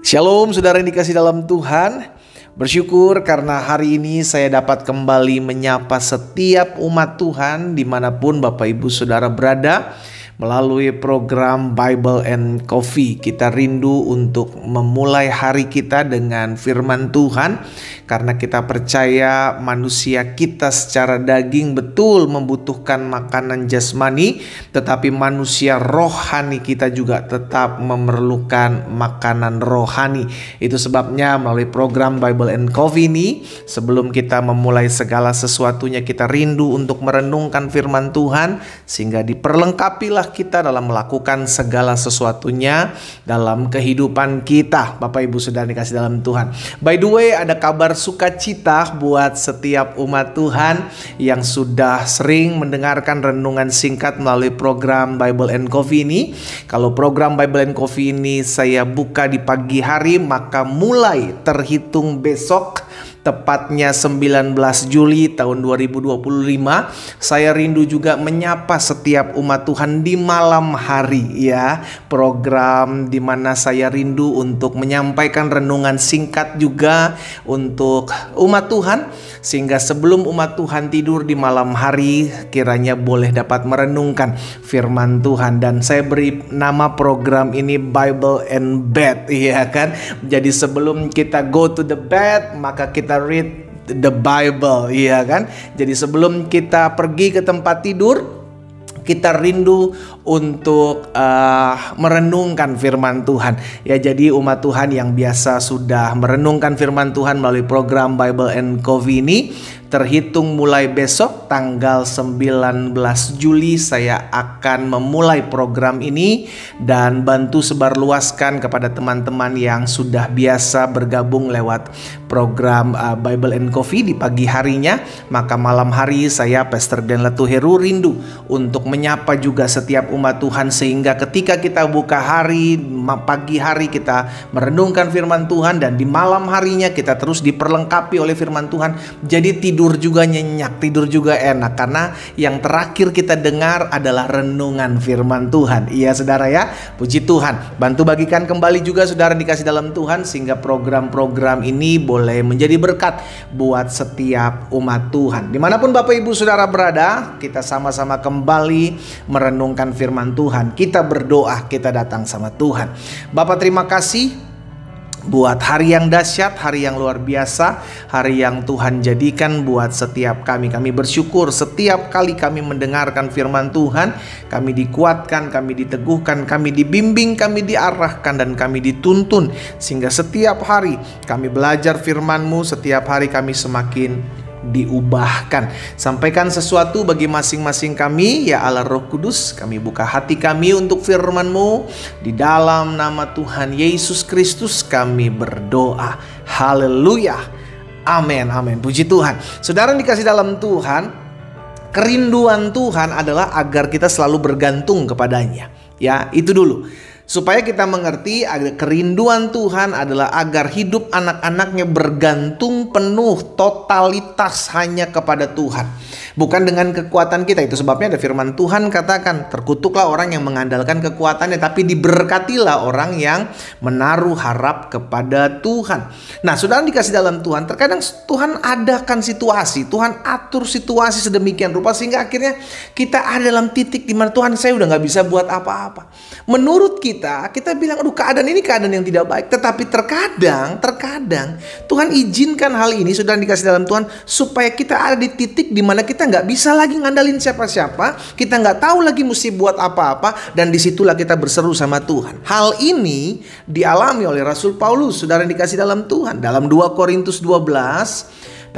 Shalom saudara yang dikasih dalam Tuhan. Bersyukur karena hari ini saya dapat kembali menyapa setiap umat Tuhan dimanapun Bapak Ibu Saudara berada. Melalui program Bible and Coffee, kita rindu untuk memulai hari kita dengan firman Tuhan. Karena kita percaya manusia kita secara daging betul membutuhkan makanan jasmani, tetapi manusia rohani kita juga tetap memerlukan makanan rohani. Itu sebabnya melalui program Bible and Coffee ini, sebelum kita memulai segala sesuatunya, kita rindu untuk merenungkan firman Tuhan, sehingga diperlengkapilah kita dalam melakukan segala sesuatunya dalam kehidupan kita. Bapak Ibu Saudara dikasih dalam Tuhan. By the way, ada kabar sukacita buat setiap umat Tuhan yang sudah sering mendengarkan renungan singkat melalui program Bible and Coffee ini. Kalau program Bible and Coffee ini saya buka di pagi hari, maka mulai terhitung besok, tepatnya 19 Juli tahun 2025, saya rindu juga menyapa setiap umat Tuhan di malam hari, ya. Program di mana saya rindu untuk menyampaikan renungan singkat juga untuk umat Tuhan, sehingga sebelum umat Tuhan tidur di malam hari, kiranya boleh dapat merenungkan firman Tuhan. Dan saya beri nama program ini Bible and Bed, ya kan. Jadi sebelum kita go to the bed, maka kita read the Bible, iya kan. Jadi sebelum kita pergi ke tempat tidur, kita rindu untuk merenungkan firman Tuhan. Ya, jadi umat Tuhan yang biasa sudah merenungkan firman Tuhan melalui program Bible and Coffee ini, terhitung mulai besok tanggal 19 Juli saya akan memulai program ini dan bantu sebarluaskan kepada teman-teman yang sudah biasa bergabung lewat program Bible and Coffee di pagi harinya. Maka malam hari saya, Pastor Glenn Latuheru, rindu untuk menyapa juga setiap umat Tuhan, sehingga ketika kita buka hari, pagi hari kita merenungkan firman Tuhan, dan di malam harinya kita terus diperlengkapi oleh firman Tuhan. Jadi tidur juga nyenyak, tidur juga enak, karena yang terakhir kita dengar adalah renungan firman Tuhan. Iya saudara ya, puji Tuhan. Bantu bagikan kembali juga saudara dikasih dalam Tuhan, sehingga program-program ini boleh menjadi berkat buat setiap umat Tuhan. Dimanapun Bapak Ibu Saudara berada, kita sama-sama kembali merenungkan firman Tuhan. Kita berdoa, kita datang sama Tuhan. Bapak, terima kasih buat hari yang dahsyat, hari yang luar biasa, hari yang Tuhan jadikan buat setiap kami. Kami bersyukur setiap kali kami mendengarkan firman Tuhan, kami dikuatkan, kami diteguhkan, kami dibimbing, kami diarahkan, dan kami dituntun. Sehingga setiap hari kami belajar firman-Mu, setiap hari kami semakin diubahkan. Sampaikan sesuatu bagi masing-masing kami, ya Allah Roh Kudus. Kami buka hati kami untuk firman-Mu. Di dalam nama Tuhan Yesus Kristus kami berdoa. Haleluya. Amin, amin. Puji Tuhan. Saudara yang dikasih dalam Tuhan, kerinduan Tuhan adalah agar kita selalu bergantung kepadanya. Ya, itu dulu. Supaya kita mengerti, kerinduan Tuhan adalah agar hidup anak-anaknya bergantung penuh, totalitas hanya kepada Tuhan, bukan dengan kekuatan kita. Itu sebabnya ada firman Tuhan katakan, terkutuklah orang yang mengandalkan kekuatannya, tapi diberkatilah orang yang menaruh harap kepada Tuhan. Nah, saudara dikasih dalam Tuhan, terkadang Tuhan adakan situasi, Tuhan atur situasi sedemikian rupa, sehingga akhirnya kita ada dalam titik di mana Tuhan, saya udah gak bisa buat apa-apa. Menurut kita bilang, aduh, keadaan ini keadaan yang tidak baik. Tetapi terkadang Tuhan izinkan hal ini, saudara dikasih dalam Tuhan, supaya kita ada di titik di mana kita nggak bisa lagi ngandalin siapa-siapa, kita nggak tahu lagi mesti buat apa-apa, dan disitulah kita berseru sama Tuhan. Hal ini dialami oleh Rasul Paulus, saudara dikasih dalam Tuhan, dalam 2 Korintus 12,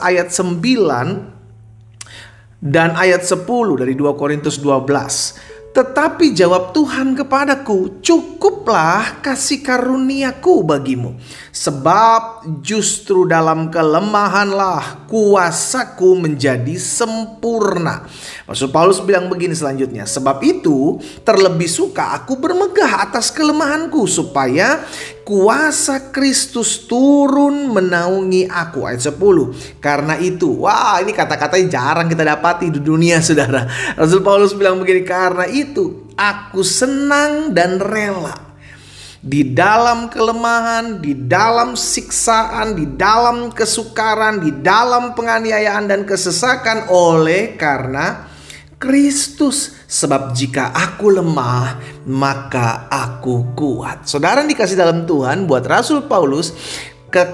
ayat 9 dan ayat 10 dari 2 Korintus 12. Tetapi jawab Tuhan kepadaku, cukuplah kasih karuniaku bagimu, sebab justru dalam kelemahanlah kuasaku menjadi sempurna. Rasul Paulus bilang begini selanjutnya, sebab itu terlebih suka aku bermegah atas kelemahanku, supaya kuasa Kristus turun menaungi aku. Ayat 10. Karena itu, wah, ini kata-kata yang jarang kita dapati di dunia, saudara. Rasul Paulus bilang begini, karena itu aku senang dan rela Di dalam kelemahan, di dalam siksaan, di dalam kesukaran, di dalam penganiayaan dan kesesakan oleh karena Kristus. Sebab jika aku lemah, maka aku kuat. Saudara dikasih dalam Tuhan, buat Rasul Paulus,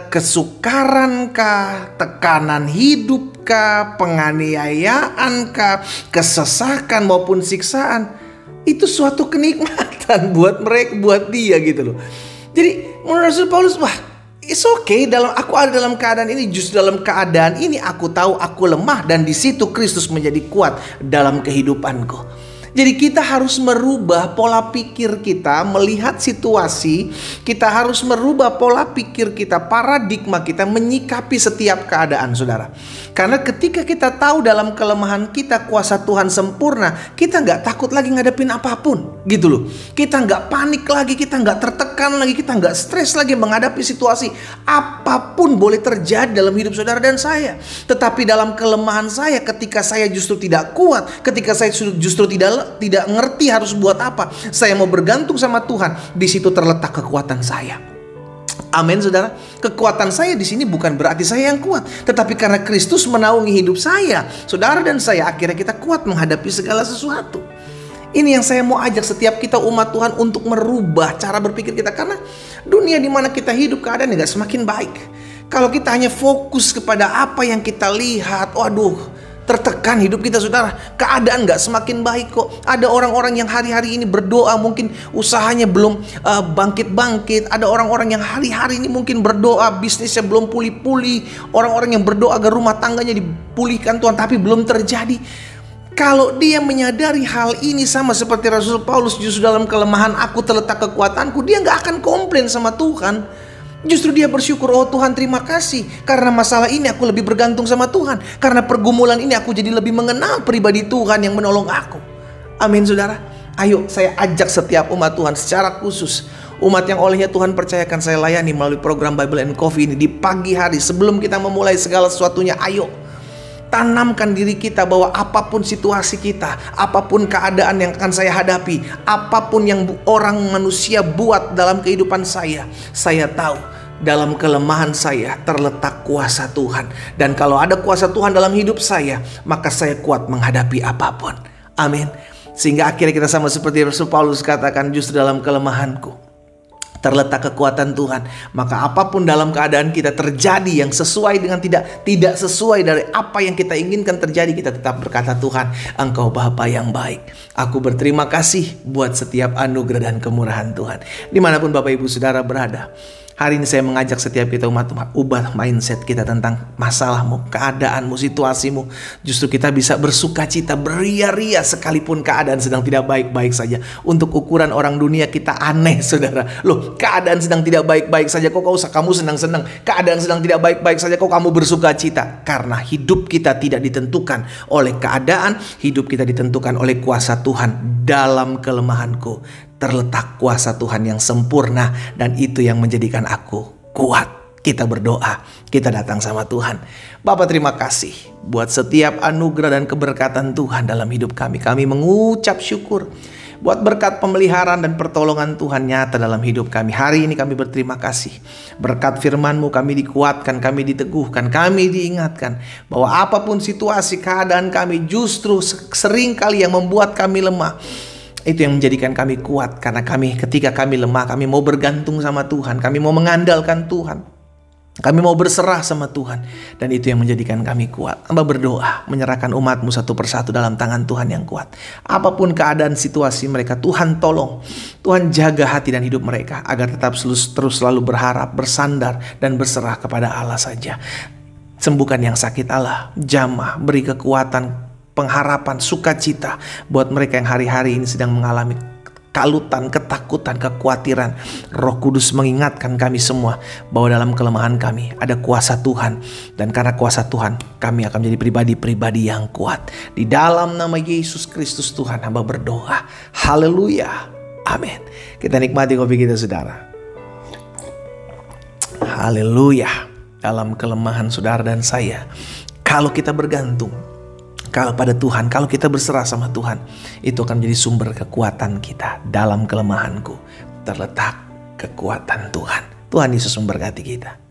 kesukarankah, tekanan hidupkah, penganiayaankah, kesesakan maupun siksaan, itu suatu kenikmatan buat mereka, buat dia gitu loh. Jadi menurut Rasul Paulus, wah, it's okay, aku ada dalam keadaan ini, justru dalam keadaan ini aku tahu aku lemah dan di situ Kristus menjadi kuat dalam kehidupanku. Jadi kita harus merubah pola pikir kita melihat situasi. Kita harus merubah pola pikir kita, paradigma kita menyikapi setiap keadaan, saudara. Karena ketika kita tahu dalam kelemahan kita kuasa Tuhan sempurna, kita nggak takut lagi ngadepin apapun, gitu loh. Kita nggak panik lagi, kita nggak tertekan lagi, kita nggak stres lagi menghadapi situasi. Apapun boleh terjadi dalam hidup saudara dan saya. Tetapi dalam kelemahan saya, ketika saya justru tidak kuat, ketika saya justru tidak ngerti harus buat apa, saya mau bergantung sama Tuhan, di situ terletak kekuatan saya. Amin, saudara. Kekuatan saya di sini bukan berarti saya yang kuat, tetapi karena Kristus menaungi hidup saya, saudara dan saya, akhirnya kita kuat menghadapi segala sesuatu. Ini yang saya mau ajak setiap kita umat Tuhan untuk merubah cara berpikir kita, karena dunia di mana kita hidup keadaan nggak semakin baik. Kalau kita hanya fokus kepada apa yang kita lihat, waduh, tertekan hidup kita, saudara. Keadaan gak semakin baik kok. Ada orang-orang yang hari-hari ini berdoa, mungkin usahanya belum bangkit-bangkit. Ada orang-orang yang hari-hari ini mungkin berdoa, bisnisnya belum pulih-pulih. Orang-orang yang berdoa agar rumah tangganya dipulihkan Tuhan, tapi belum terjadi. Kalau dia menyadari hal ini, sama seperti Rasul Paulus, justru dalam kelemahan aku terletak kekuatanku, dia gak akan komplain sama Tuhan. Justru dia bersyukur, oh Tuhan terima kasih, karena masalah ini aku lebih bergantung sama Tuhan. Karena pergumulan ini aku jadi lebih mengenal pribadi Tuhan yang menolong aku. Amin, saudara. Ayo saya ajak setiap umat Tuhan secara khusus, umat yang olehnya Tuhan percayakan saya layani melalui program Bible and Coffee ini, di pagi hari sebelum kita memulai segala sesuatunya, ayo tanamkan diri kita bahwa apapun situasi kita, apapun keadaan yang akan saya hadapi, apapun yang orang manusia buat dalam kehidupan saya tahu dalam kelemahan saya terletak kuasa Tuhan. Dan kalau ada kuasa Tuhan dalam hidup saya, maka saya kuat menghadapi apapun. Amin. Sehingga akhirnya kita sama seperti Rasul Paulus katakan, justru dalam kelemahanku terletak kekuatan Tuhan. Maka apapun dalam keadaan kita terjadi yang sesuai dengan tidak sesuai dari apa yang kita inginkan terjadi, kita tetap berkata, Tuhan, Engkau Bapa yang baik. Aku berterima kasih buat setiap anugerah dan kemurahan Tuhan. Dimanapun Bapak Ibu Saudara berada, hari ini saya mengajak setiap kita umat Tuhan, ubah mindset kita tentang masalahmu, keadaanmu, situasimu. Justru kita bisa bersuka cita, beria-ria sekalipun keadaan sedang tidak baik-baik saja. Untuk ukuran orang dunia kita aneh, saudara. Loh, keadaan sedang tidak baik-baik saja kok kamu senang-senang. Keadaan sedang tidak baik-baik saja kok kamu bersuka cita. Karena hidup kita tidak ditentukan oleh keadaan, hidup kita ditentukan oleh kuasa Tuhan. Dalam kelemahanku terletak kuasa Tuhan yang sempurna, dan itu yang menjadikan aku kuat. Kita berdoa, kita datang sama Tuhan. Bapa, terima kasih buat setiap anugerah dan keberkatan Tuhan dalam hidup kami. Kami mengucap syukur buat berkat pemeliharaan dan pertolongan Tuhan nyata dalam hidup kami. Hari ini kami berterima kasih. Berkat firman-Mu kami dikuatkan, kami diteguhkan, kami diingatkan bahwa apapun situasi keadaan kami, justru sering kali yang membuat kami lemah, itu yang menjadikan kami kuat. Karena ketika kami lemah, kami mau bergantung sama Tuhan, kami mau mengandalkan Tuhan, kami mau berserah sama Tuhan. Dan itu yang menjadikan kami kuat. Hamba berdoa menyerahkan umat-Mu satu persatu dalam tangan Tuhan yang kuat. Apapun keadaan situasi mereka, Tuhan tolong, Tuhan jaga hati dan hidup mereka agar tetap terus selalu berharap, bersandar dan berserah kepada Allah saja. Sembuhkan yang sakit Allah, jamah, beri kekuatan, pengharapan, sukacita buat mereka yang hari-hari ini sedang mengalami kalutan, ketakutan, kekhawatiran. Roh Kudus mengingatkan kami semua bahwa dalam kelemahan kami ada kuasa Tuhan, dan karena kuasa Tuhan kami akan menjadi pribadi-pribadi yang kuat. Di dalam nama Yesus Kristus Tuhan hamba berdoa. Haleluya. Amin. Kita nikmati kopi kita, saudara. Haleluya. Dalam kelemahan saudara dan saya, kalau kita bergantung pada Tuhan, kalau kita berserah sama Tuhan, itu akan menjadi sumber kekuatan kita. Dalam kelemahanku terletak kekuatan Tuhan. Tuhan Yesus memberkati kita.